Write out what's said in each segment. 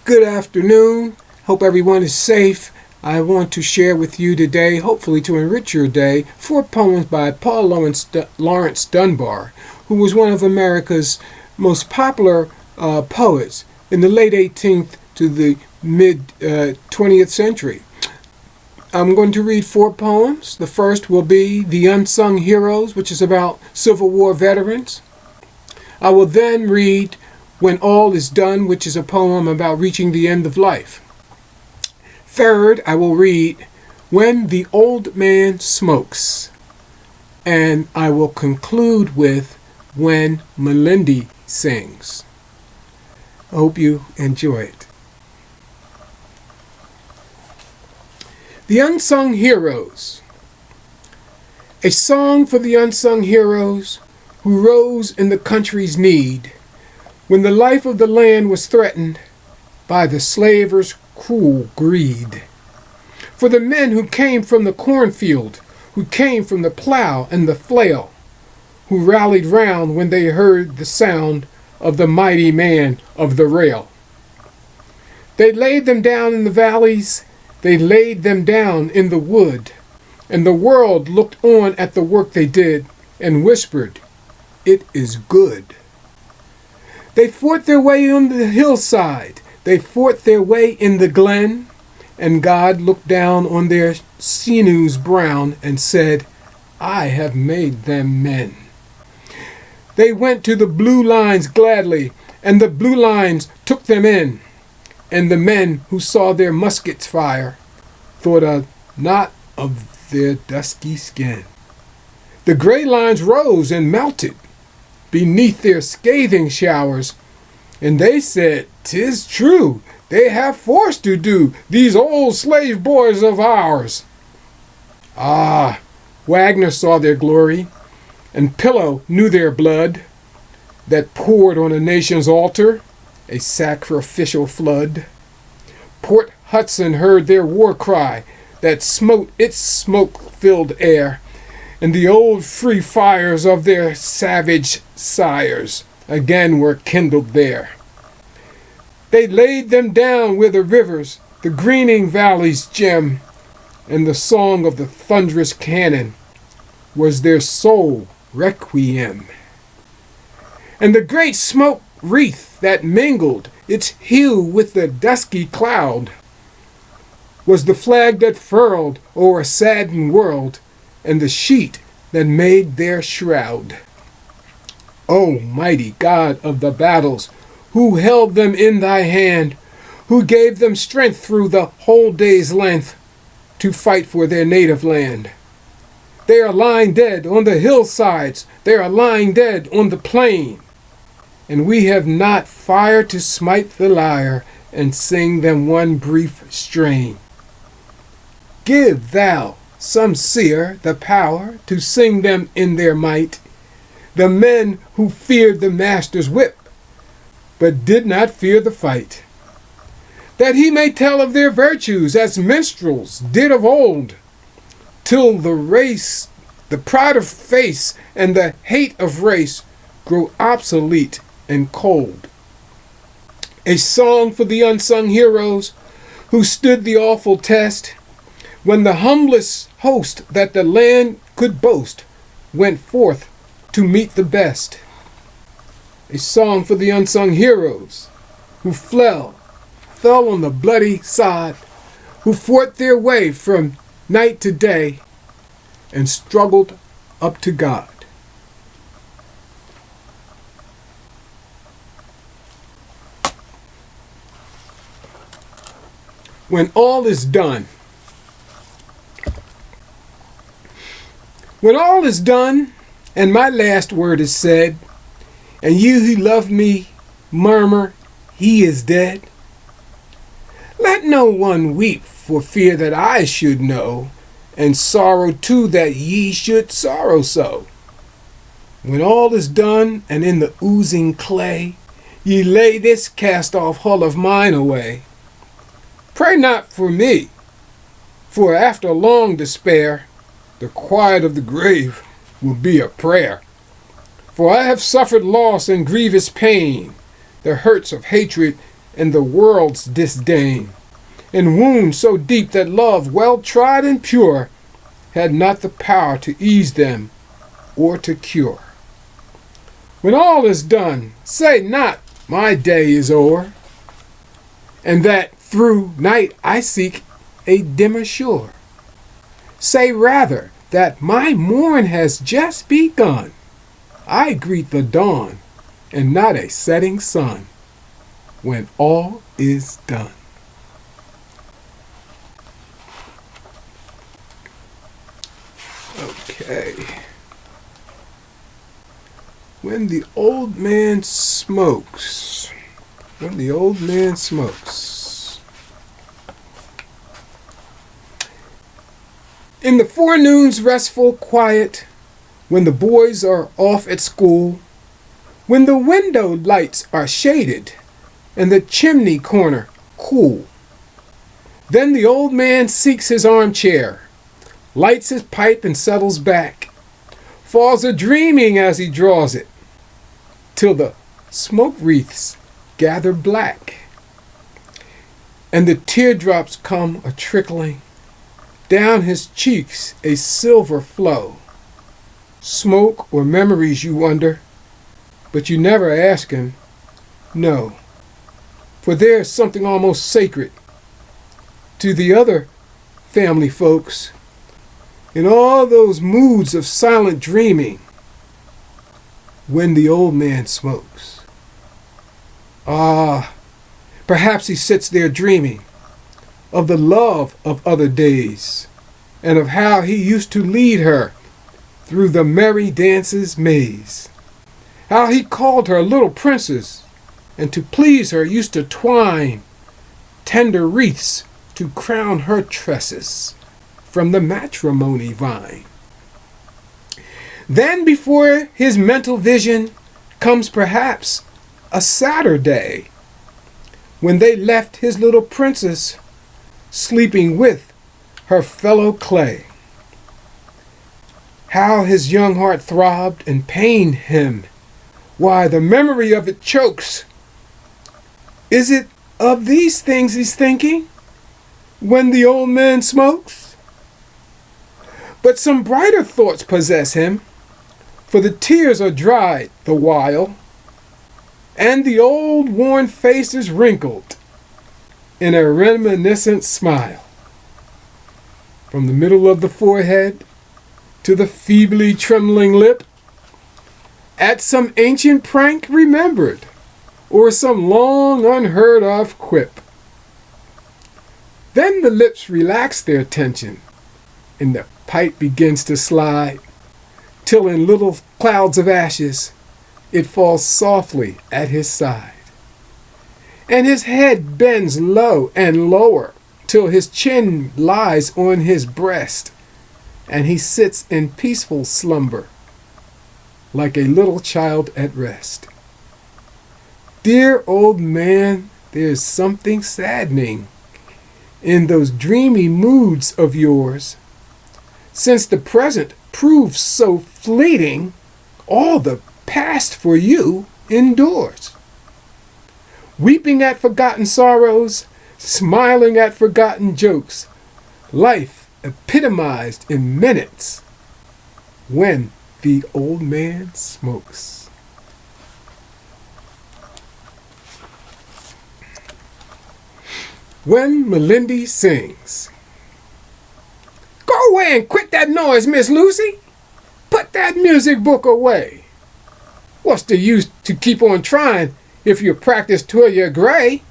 Good afternoon. Hope everyone is safe. I want to share with you today, hopefully to enrich your day, 4 poems by Paul Lawrence Dunbar, who was one of America's most popular poets in the late 18th to the mid 20th century. I'm going to read 4 poems. The first will be The Unsung Heroes, which is about Civil War veterans. I will then read When All Is Done, which is a poem about reaching the end of life. Third, I will read When the Old Man Smokes. And I will conclude with When Malindy Sings. I hope you enjoy it. The Unsung Heroes. A song for the unsung heroes who rose in the country's need when the life of the land was threatened by the slavers' cruel greed. For the men who came from the cornfield, who came from the plow and the flail, who rallied round when they heard the sound of the mighty man of the rail. They laid them down in the valleys, they laid them down in the wood, and the world looked on at the work they did and whispered, "It is good." They fought their way on the hillside, they fought their way in the glen, and God looked down on their sinews brown and said, "I have made them men." They went to the blue lines gladly, and the blue lines took them in, and the men who saw their muskets fire thought not of their dusky skin. The gray lines rose and melted beneath their scathing showers, and they said, "'Tis true, they have force to do, these old slave boys of ours." Ah, Wagner saw their glory, and Pillow knew their blood, that poured on a nation's altar, a sacrificial flood. Port Hudson heard their war cry, that smote its smoke-filled air, and the old free fires of their savage sires again were kindled there. They laid them down where the rivers, the greening valleys gem, and the song of the thunderous cannon was their sole requiem. And the great smoke wreath that mingled its hue with the dusky cloud was the flag that furled o'er a saddened world, and the sheet that made their shroud. O mighty God of the battles, who held them in thy hand, who gave them strength through the whole day's length to fight for their native land. They are lying dead on the hillsides, they are lying dead on the plain, and we have not fire to smite the lyre and sing them one brief strain. Give thou some seer the power to sing them in their might, the men who feared the master's whip, but did not fear the fight, that he may tell of their virtues as minstrels did of old, till the race, the pride of face, and the hate of race grow obsolete and cold. A song for the unsung heroes who stood the awful test, when the humblest host that the land could boast went forth to meet the best. A song for the unsung heroes who fell on the bloody sod, who fought their way from night to day and struggled up to God. When all is done. When all is done, and my last word is said, and you who love me murmur, "He is dead," let no one weep for fear that I should know, and sorrow too that ye should sorrow so. When all is done, and in the oozing clay ye lay this cast-off hull of mine away, pray not for me, for after long despair, the quiet of the grave will be a prayer. For I have suffered loss and grievous pain, the hurts of hatred and the world's disdain, and wounds so deep that love, well tried and pure, had not the power to ease them or to cure. When all is done, say not, my day is o'er, and that through night I seek a dimmer shore. Say rather that my morn has just begun. I greet the dawn and not a setting sun when all is done. Okay. When the old man smokes. When the old man smokes. In the forenoon's restful quiet, when the boys are off at school, when the window lights are shaded and the chimney corner cool, then the old man seeks his armchair, lights his pipe and settles back, falls a-dreaming as he draws it, till the smoke wreaths gather black, and the teardrops come a-trickling, down his cheeks a silver flow. Smoke or memories, you wonder, but you never ask him, no, for there's something almost sacred to the other family folks in all those moods of silent dreaming when the old man smokes. Ah, perhaps he sits there dreaming of the love of other days and of how he used to lead her through the merry dance's maze, how he called her little princess, and to please her used to twine tender wreaths to crown her tresses from the matrimony vine. Then before his mental vision comes perhaps a Saturday when they left his little princess sleeping with her fellow clay. How his young heart throbbed and pained him. Why, the memory of it chokes. Is it of these things he's thinking when the old man smokes? But some brighter thoughts possess him, for the tears are dried the while, and the old worn face is wrinkled in a reminiscent smile. From the middle of the forehead to the feebly trembling lip, at some ancient prank remembered, or some long unheard of quip. Then the lips relax their tension, and the pipe begins to slide, till in little clouds of ashes it falls softly at his side. And his head bends low and lower, till his chin lies on his breast, and he sits in peaceful slumber, like a little child at rest. Dear old man, there's something saddening in those dreamy moods of yours, since the present proves so fleeting, all the past for you endures. Weeping at forgotten sorrows, smiling at forgotten jokes, life epitomized in minutes when the old man smokes. When Malindy sings. Go away and quit that noise, Miss Lucy. Put that music book away. What's the use to keep on trying if you practice till you're gray?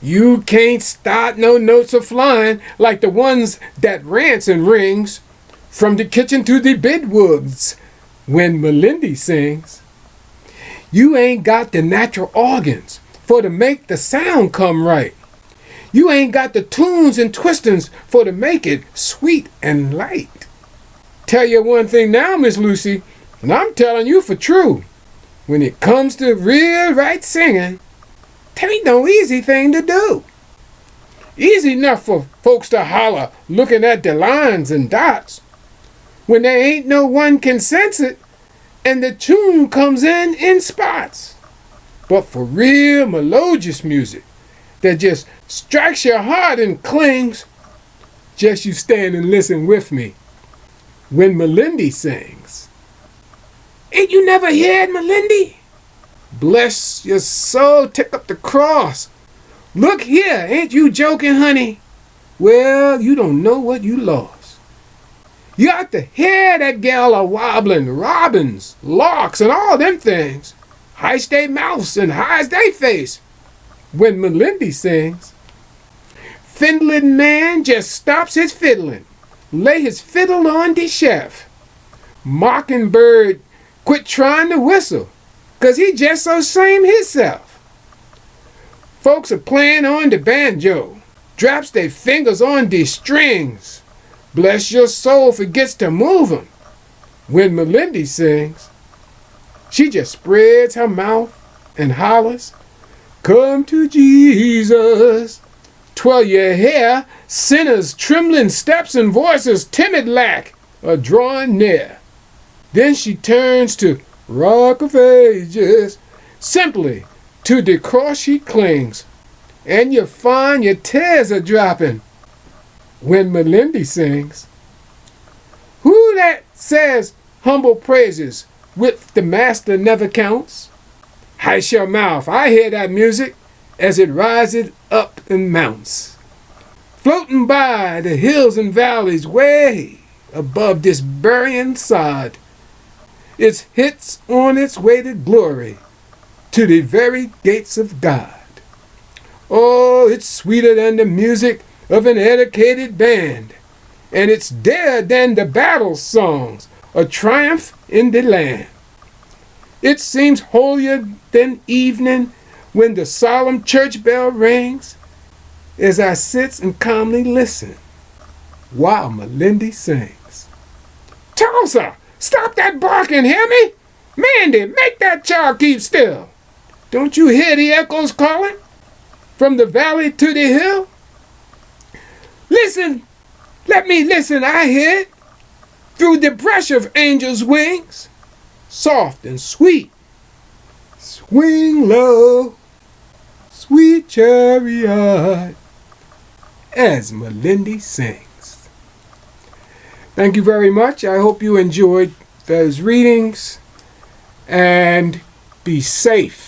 You can't start no notes of flying like the ones that Ransom rings from the kitchen to the bedwoods when Malindy sings. You ain't got the natural organs for to make the sound come right. You ain't got the tunes and twistings for to make it sweet and light. Tell you one thing now, Miss Lucy, and I'm telling you for true. When it comes to real right singing, 'tain't no easy thing to do. Easy enough for folks to holler looking at the lines and dots, when there ain't no one can sense it and the tune comes in spots. But for real melodious music, that just strikes your heart and clings. Just you stand and listen with me when Malindy sings. Ain't you never heard Malindy? Bless your soul, take up the cross. Look here, ain't you joking, honey? Well, you don't know what you lost. You ought to hear that gal a wobbling, robins, larks, and all them things. Hides they mouths and hides they face when Malindy sings. Fiddling man just stops his fiddling, lay his fiddle on the shelf. Mockingbird quit trying to whistle, 'cause he just so same hisself. Folks are playing on the banjo, drops their fingers on the strings. Bless your soul, forgets to move 'em when Malindy sings. She just spreads her mouth and hollers, "Come to Jesus." Twirl your hair, sinners, trembling steps and voices, timid lack, are drawing near. Then she turns to Rock of Ages, simply to the cross she clings, and you find your tears are dropping when Malindy sings. Who that says humble praises with the master never counts? Hush your mouth, I hear that music as it rises up and mounts, floating by the hills and valleys way above this burying sod. It hits on its way to glory, to the very gates of God. Oh, it's sweeter than the music of an educated band, and it's dearer than the battle songs of triumph in the land. It seems holier than evening when the solemn church bell rings, as I sit and calmly listen while Malindy sings. Tulsa, stop that barking, hear me? Mandy, make that child keep still. Don't you hear the echoes calling from the valley to the hill? Listen, let me listen, I hear it through the brush of angels' wings, soft and sweet. Swing low, sweet chariot, as Malindy sings. Thank you very much. I hope you enjoyed those readings, and be safe.